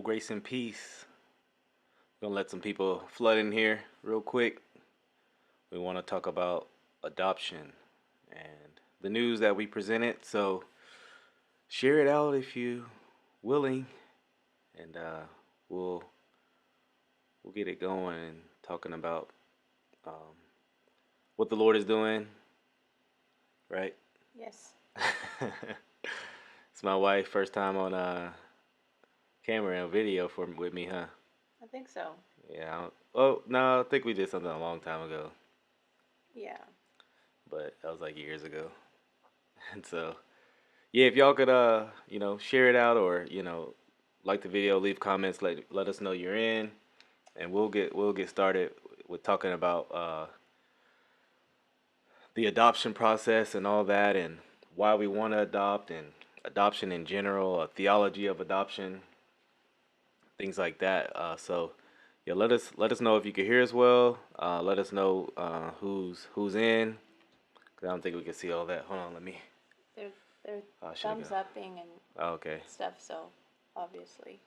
Grace and peace. Gonna let some people flood in here real quick. We want to talk about adoption and the news that we presented. So share it out if you willing, and we'll we'll get it going and talking about um, what the Lord is doing. Right? Yes. It's my wife first time on camera and video with me, huh? I think so. Yeah. Oh no, I think we did something a long time ago, Yeah. but that was like years ago. And so, yeah, if y'all could, share it out or like the video, leave comments, let us know you're in, and we'll get started with talking about the adoption process and all that, and why we want to adopt, and adoption in general, a theology of adoption, things like that. So, yeah, let us know if you can hear us well. Let us know who's in, 'cause I don't think we can see all that. Hold on, let me. They're Oh, should I go? thumbs upping and Oh, okay. stuff, so obviously.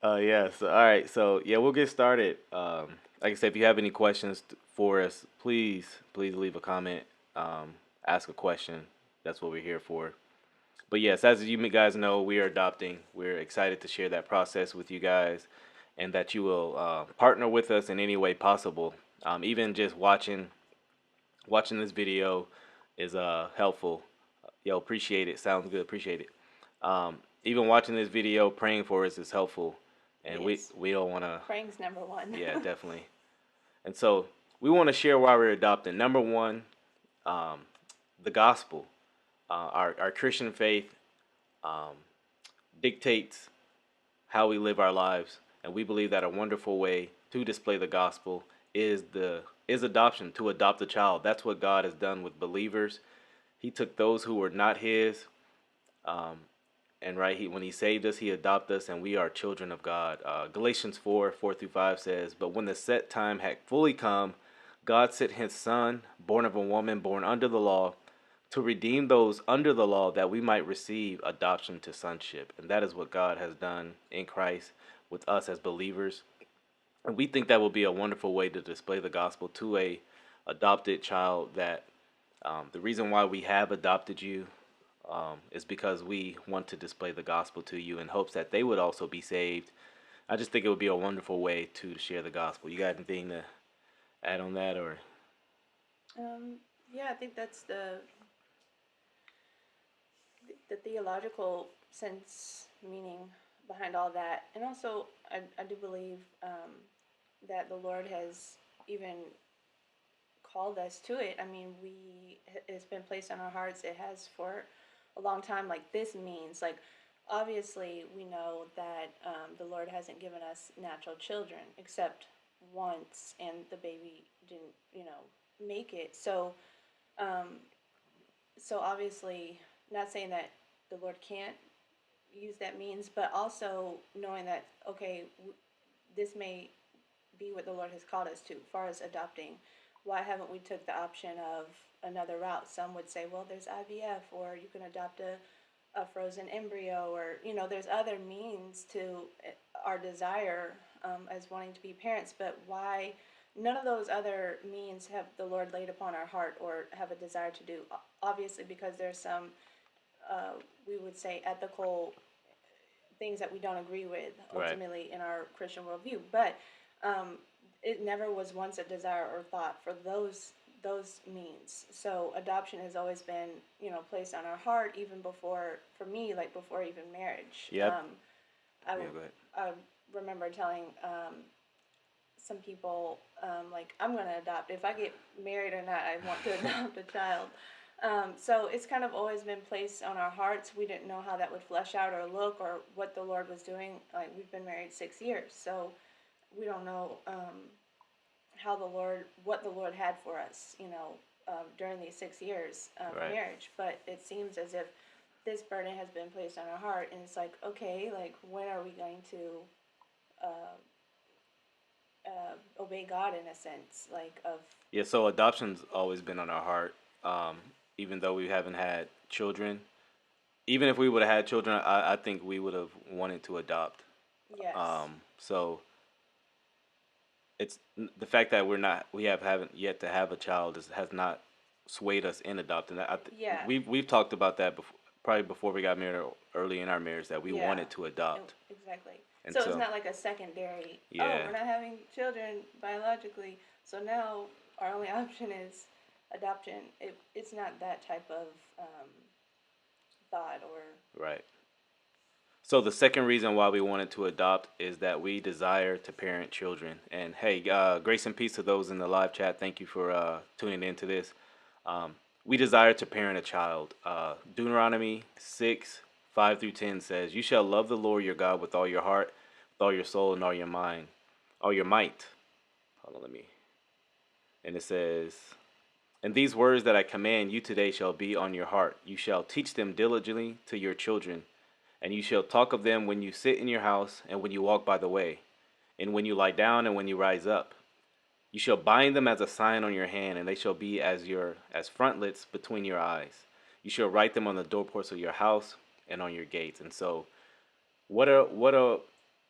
Yeah. So, all right. So, yeah, we'll get started. Like I said, if you have any questions for us, please leave a comment. Ask a question. That's what we're here for. But yes, as you guys know, we are adopting. We're excited to share that process with you guys, and that you will partner with us in any way possible. Even just watching this video is helpful. Yo, appreciate it. Sounds good. Appreciate it. Even watching this video, praying for us is helpful, and we Yes. we don't want to. Praying's number one. Yeah, definitely. And so we want to share why we're adopting. Number one, um, the gospel. Our Christian faith um, dictates how we live our lives, and we believe that a wonderful way to display the gospel is adoption, to adopt a child. That's what God has done with believers. He took those who were not His, um, and when He saved us, He adopted us, and we are children of God. Galatians 4:4-5 says, "But when the set time had fully come, God sent His Son, born of a woman, born under the law, to redeem those under the law, that we might receive adoption to sonship." And that is what God has done in Christ with us as believers. And we think that will be a wonderful way to display the gospel to a adopted child. That the reason why we have adopted you is because we want to display the gospel to you in hopes that they would also be saved. I just think it would be a wonderful way to share the gospel. You got anything to add on that, or? Um, yeah, I think that's the theological sense meaning behind all that, and also I do believe that the Lord has even called us to it. I mean, it's been placed on our hearts. It has for a long time. Like, this means, like, obviously we know that the Lord hasn't given us natural children except once, and the baby didn't, make it. Um, so obviously, not saying that the Lord can't use that means, but also knowing that, okay, this may be what the Lord has called us to, as far as adopting. Why haven't we took the option of another route? Some would say, well, there's IVF, or you can adopt a frozen embryo, or, there's other means to our desire as wanting to be parents. But why none of those other means have the Lord laid upon our heart or have a desire to do? Obviously, because there's some, we would say, ethical things that we don't agree with Right. ultimately in our Christian worldview. But um, it never was once a desire or thought for those means. So adoption has always been, placed on our heart, even before, for me, like before even marriage. Yep. I, Yeah, go ahead. I remember telling some people, like, I'm going to adopt. If I get married or not, I want to adopt a child. So it's kind of always been placed on our hearts. We didn't know how that would flesh out or look, or what the Lord was doing. Like, we've been married 6 years, so we don't know what the Lord had for us, during these 6 years of Right. marriage. But it seems as if this burden has been placed on our heart, and it's like, okay, like, when are we going to uh, obey God, in a sense, like, of Yeah, so adoption's always been on our heart. Um, even though we haven't had children. Even if we would have had children, I think we would have wanted to adopt. Yes. So it's the fact that we haven't yet to have a child has not swayed us in adopting. Yeah. We've talked about that before, probably before we got married or early in our marriage, that we Yeah. wanted to adopt. Exactly. And So it's so not like a secondary. Oh, yeah, we're not having children biologically, so now our only option is adoption. It's not that type of thought or. right. So the second reason why we wanted to adopt is that we desire to parent children. And hey, grace and peace to those in the live chat. Thank you for tuning into this. We desire to parent a child. Deuteronomy 6:5-10 says, "You shall love the Lord your God with all your heart, with all your soul, and all your mind, all your might." Hold on, let me. And it says, "And these words that I command you today shall be on your heart. You shall teach them diligently to your children, and you shall talk of them when you sit in your house, and when you walk by the way, and when you lie down, and when you rise up. You shall bind them as a sign on your hand, and they shall be as frontlets between your eyes. You shall write them on the doorposts of your house and on your gates." And so, what a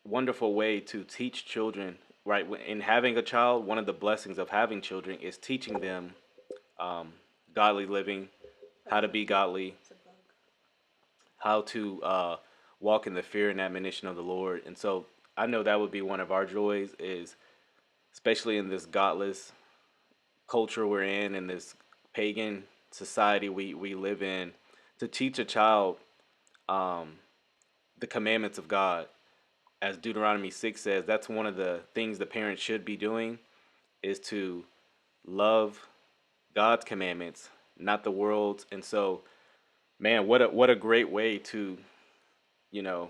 wonderful way to teach children, right? In having a child, one of the blessings of having children is teaching them um, godly living, how to be godly, It's a bug. how to walk in the fear and admonition of the Lord. And so, I know that would be one of our joys, is especially in this godless culture we're in this pagan society we live in, to teach a child um, the commandments of God. As Deuteronomy 6 says, that's one of the things the parents should be doing, is to love God's commandments, not the world's. And so, man, what a great way to, you know,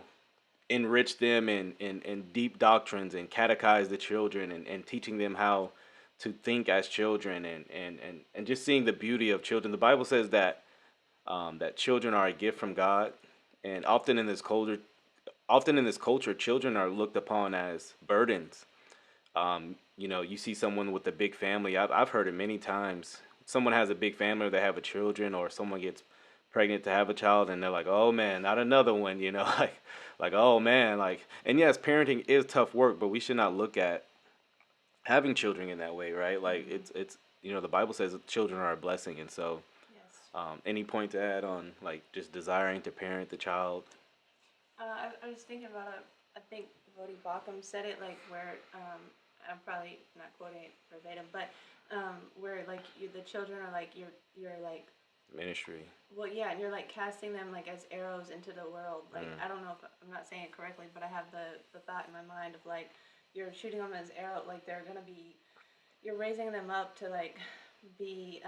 enrich them in deep doctrines and catechize the children, and teaching them how to think as children, and just seeing the beauty of children. The Bible says that that children are a gift from God, and often in this culture, children are looked upon as burdens. You see someone with a big family. I've heard it many times. Someone has a big family, or they have a children, or someone gets pregnant to have a child, and they're like, "Oh man, not another one," like oh man, like. And yes, parenting is tough work, but we should not look at having children in that way, right? Like Mm-hmm. it's the Bible says that children are a blessing, and so Yes. any point to add on, like, just desiring to parent the child? I was thinking about it. I think Vodi Bakum said it like where I'm probably not quoting it verbatim, but where like the children are like you're like Ministry. well yeah, and you're like casting them like as arrows into the world. Like Mm, I don't know if I'm not saying it correctly, but I have the thought in my mind of like you're shooting them as arrow like they're gonna be you're raising them up to like be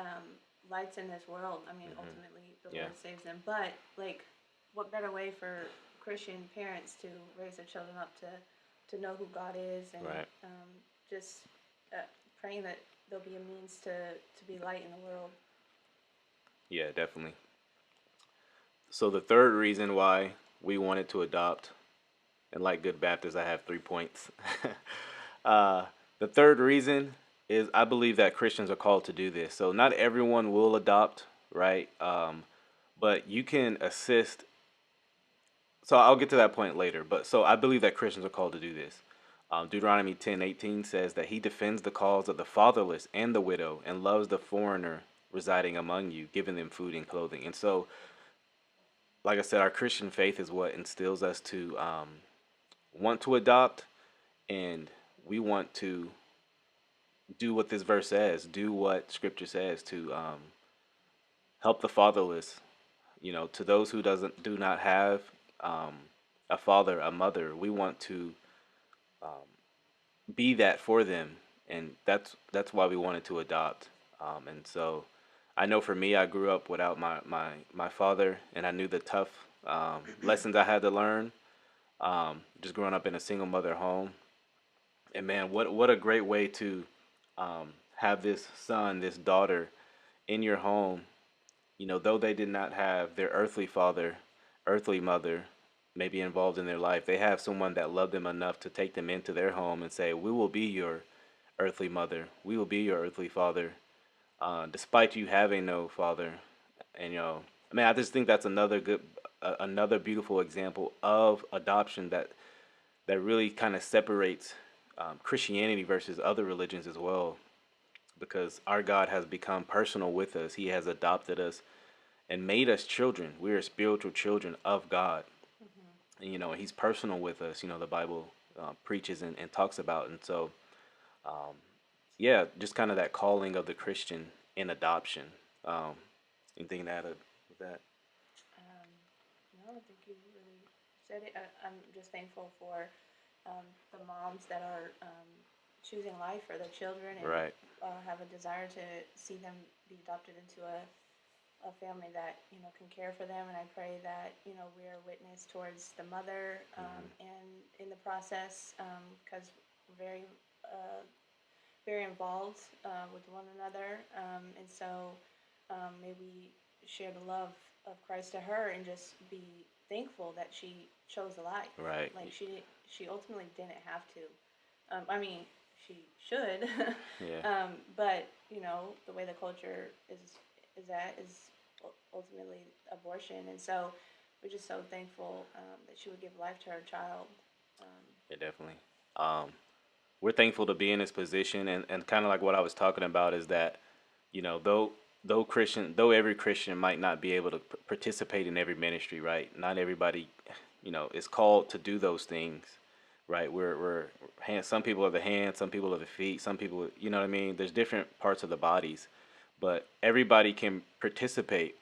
lights in this world. I mean, hmm. ultimately the Yeah. Lord saves them, but like what better way for Christian parents to raise their children up to know who God is and Right. just uh, praying that there'll be a means to be light in the world. Yeah, definitely. So the third reason why we wanted to adopt, and like good Baptists, I have 3 points. uh, the third reason is I believe that Christians are called to do this. So not everyone will adopt, right? But you can assist. So I'll get to that point later. But so I believe that Christians are called to do this. Deuteronomy 10:18 says that he defends the cause of the fatherless and the widow, and loves the foreigner residing among you, giving them food and clothing. And so, like I said, our Christian faith is what instills us to want to adopt, and we want to do what this verse says, do what Scripture says, to help the fatherless. To those who doesn't do not have um, a father, a mother, we want to be that for them, and that's why we wanted to adopt. And so, I know for me, I grew up without my father, and I knew the tough lessons I had to learn. Just growing up in a single mother home, and man, what a great way to have this son, this daughter in your home. Though they did not have their earthly father, earthly mother, maybe involved in their life, they have someone that loved them enough to take them into their home and say, "We will be your earthly mother. We will be your earthly father, despite you having no father." And I mean, I just think that's another beautiful example of adoption that really kind of separates Christianity versus other religions as well, because our God has become personal with us. He has adopted us and made us children. We are spiritual children of God, Mm-hmm. and He's personal with us. The Bible preaches and talks about, and so um, yeah, just kind of that calling of the Christian in adoption. Um, Anything to add with that? Um, no, I think you really said it. I'm just thankful for the moms that are choosing life for their children and Right. have a desire to see them be adopted into a family that can care for them. And I pray that we're a witness towards the mother and in the process because we're very involved with one another. And so may we share the love of Christ to her and just be thankful that she chose life. Right. Like she ultimately didn't have to. I mean, she should, Yeah. but the way the culture is ultimately abortion, and so we're just so thankful that she would give life to her child. Um, Yeah, definitely. Um, we're thankful to be in this position, and kind of like what I was talking about is that, though every Christian might not be able to participate in every ministry, right? Not everybody, is called to do those things, right? We're hands. Some people are the hands, some people are the feet, some people, you know what I mean. There's different parts of the bodies, but everybody can participate,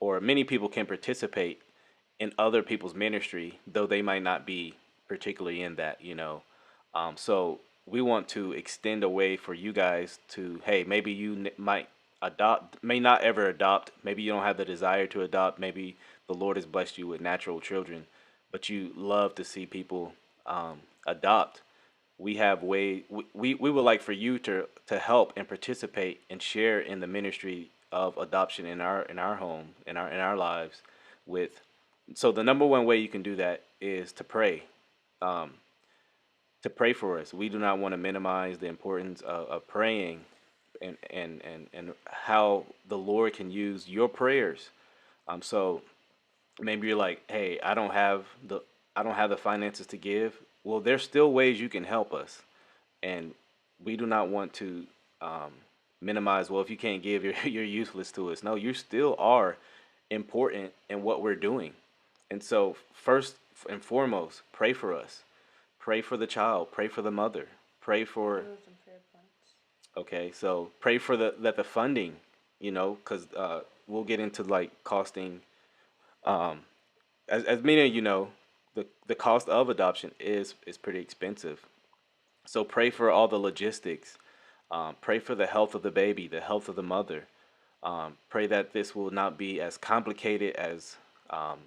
or many people can participate in other people's ministry, though they might not be particularly in that. So we want to extend a way for you guys to, hey, maybe you might adopt, may not ever adopt, maybe you don't have the desire to adopt, maybe the Lord has blessed you with natural children, but you love to see people adopt. We have we would like for you to help and participate and share in the ministry of adoption in our home, in our lives with. So the number one way you can do that is um, to pray for us. We do not want to minimize the importance of praying, and how the Lord can use your prayers. So maybe you're like, hey, I don't have the finances to give. Well, there's still ways you can help us, and we do not want to um, minimize. Well, if you can't give, you're useless to us. No, you still are important in what we're doing. And so, first and foremost, pray for us. Pray for the child. Pray for the mother. Pray for. those are some prayer points. Okay, so pray for the funding. Because we'll get into like costing. Um, as many of you know, the cost of adoption is pretty expensive. So pray for all the logistics. Pray for the health of the baby, the health of the mother. Pray that this will not be as complicated as um,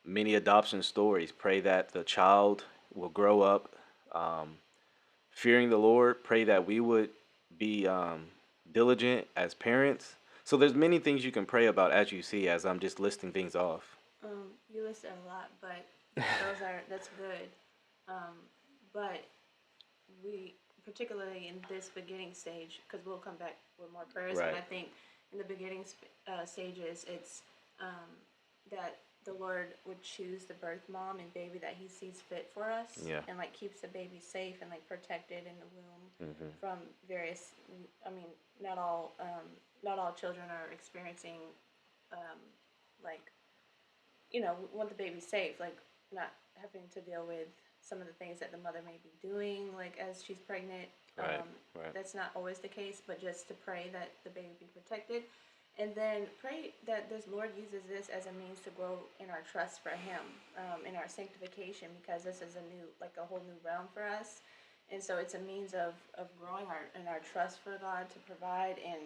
many adoption stories. Pray that the child will grow up um, fearing the Lord. Pray that we would be diligent as parents. So there's many things you can pray about as you see, as I'm just listing things off. You listed a lot, but that's good. Um, but we, particularly in this beginning stage, because we'll come back with more prayers, and Right. I think in the beginning stages, it's that the Lord would choose the birth mom and baby that He sees fit for us, Yeah. and like keeps the baby safe and like protected in the womb Hmm. from various. I mean, not all children are experiencing um, like we want the baby safe, like not having to deal with some of the things that the mother may be doing, like as she's pregnant. Right. Right. That's not always the case, but just to pray that the baby be protected. And then pray that this Lord uses this as a means to grow in our trust for Him, in our sanctification, because this is a whole new realm for us. And so it's a means of growing in our trust for God to provide and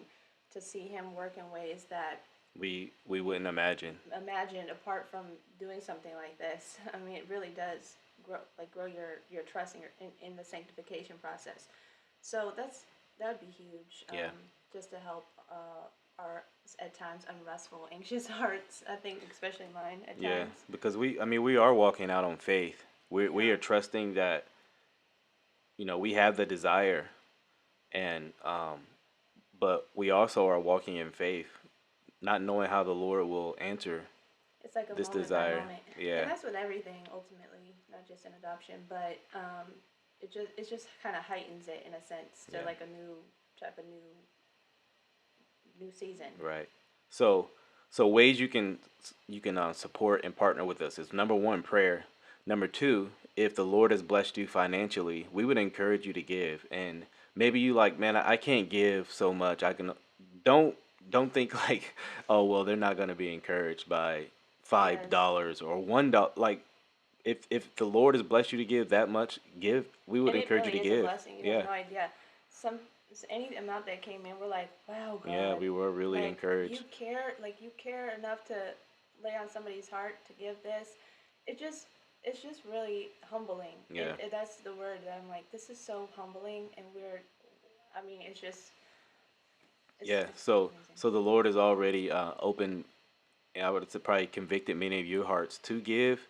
to see Him work in ways that We wouldn't imagine. imagined apart from doing something like this. I mean, it really does grow your trust in the sanctification process. So that would be huge. Yeah. Just to help our at times unrestful, anxious hearts. I think, especially mine at Yeah, times. because I mean, we are walking out on faith. We Yeah. are trusting that we have the desire, and but we also are walking in faith, not knowing how the Lord will answer It's like a this moment by desire. moment, and Yeah, that's with everything ultimately, not just in adoption, but it just kind of heightens it in a sense to yeah, like a new type of new season. right. So, so ways you can support and partner with us is number one, prayer. Number two, if the Lord has blessed you financially, we would encourage you to give. And maybe you like, man, I can't give so much. I can don't don't think like, oh well, they're not gonna be encouraged by five Yes, dollars or $1. Like if the Lord has blessed you to give that much, give. We would and it encourage you really to is a give. blessing. You have Yeah, no idea. Some any amount that came in, we're like, wow, yeah, God, we were really like encouraged. you care enough to lay on somebody's heart to give this. It just it's just really humbling, Yeah. and that's the word that I'm like, this is so humbling, and I mean, Yeah, it's so amazing. so the Lord has already opened, and I would say probably convicted many of your hearts to give,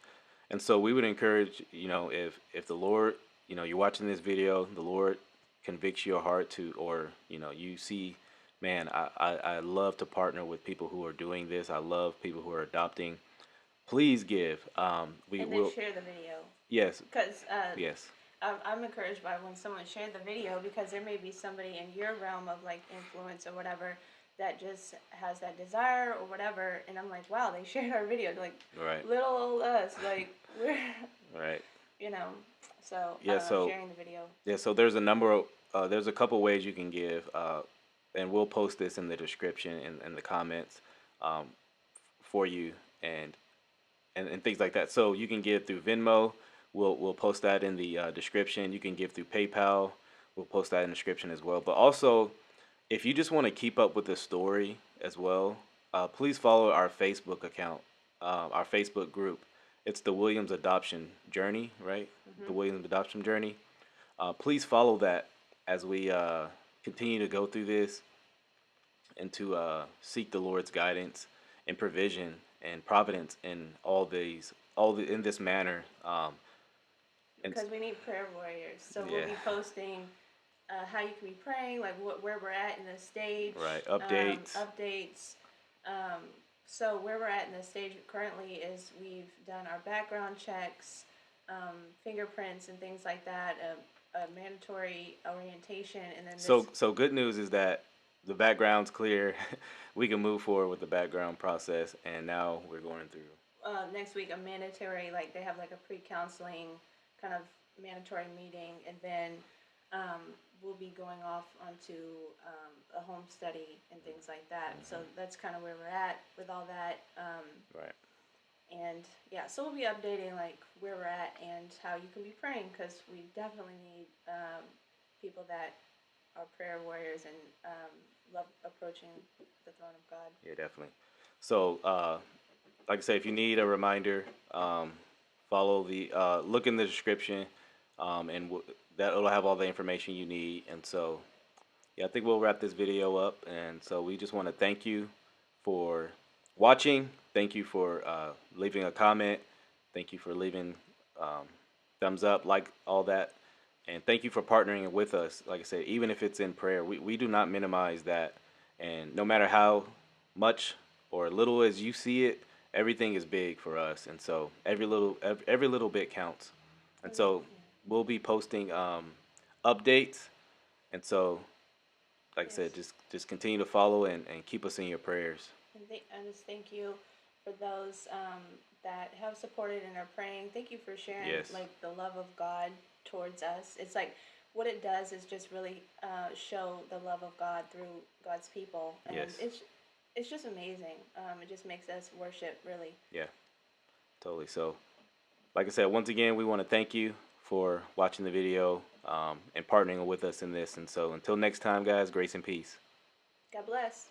and so we would encourage, if the Lord, you're watching this video, the Lord convicts your heart to, or you see, man, I love to partner with people who are doing this. I love people who are adopting. Please give. We And then will. share the video, Yes, because yes. I'm encouraged by when someone shared the video, because there may be somebody in your realm of like influence or whatever that just has that desire or whatever, and I'm like, wow, they shared our video, like Right, little old us, like we're right. you know, so I Yeah, don't know, so sharing the video. yeah, so there's a number of there's a couple ways you can give, and we'll post this in the description and the comments, um, for you, and, and things like that. So you can give through Venmo. We'll post that in the description. You can give through PayPal. We'll post that in the description as well. But also, if you just want to keep up with the story as well, please follow our Facebook account, our Facebook group. It's the Williams Adoption Journey, right? Hmm. The Williams Adoption Journey. Please follow that as we continue to go through this and to seek the Lord's guidance and provision and providence in in this manner. And Because we need prayer warriors, so we'll yeah, be posting how you can be praying, like where we're at in the stage, right. Updates. updates. Um, so where we're at in the stage currently is we've done our background checks, fingerprints and things like that, a mandatory orientation, and then this So good news is that the background's clear. We can move forward with the background process, and now we're going through. next week a mandatory, like they have like a pre-counseling kind of mandatory meeting, and then um, we'll be going off onto a home study and things like that. So that's kind of where we're at with all that. Right. And yeah, so we'll be updating like where we're at and how you can be praying, because we definitely need people that are prayer warriors and love approaching the throne of God. Yeah, definitely. So, like I said, if you need a reminder, follow the look in the description, and that'll have all the information you need. And so, yeah, I think we'll wrap this video up. And so we just want to thank you for watching. Thank you for leaving a comment. Thank you for leaving thumbs up, like all that. And thank you for partnering with us. Like I said, even if it's in prayer, we do not minimize that. And no matter how much or little as you see it, everything is big for us. And so every little bit counts. And so Yeah. we'll be posting updates. And so, like I said, Yes. just continue to follow and keep us in your prayers. And just thank you for those that have supported and are praying. Thank you for sharing Yes. like the love of God towards us. It's like what it does is just really show the love of God through God's people, and Yes. it's just amazing. It just makes us worship really. Yeah. Totally. So, like I said, once again, we want to thank you for watching the video, and partnering with us in this. And so, until next time, guys, grace and peace. God bless.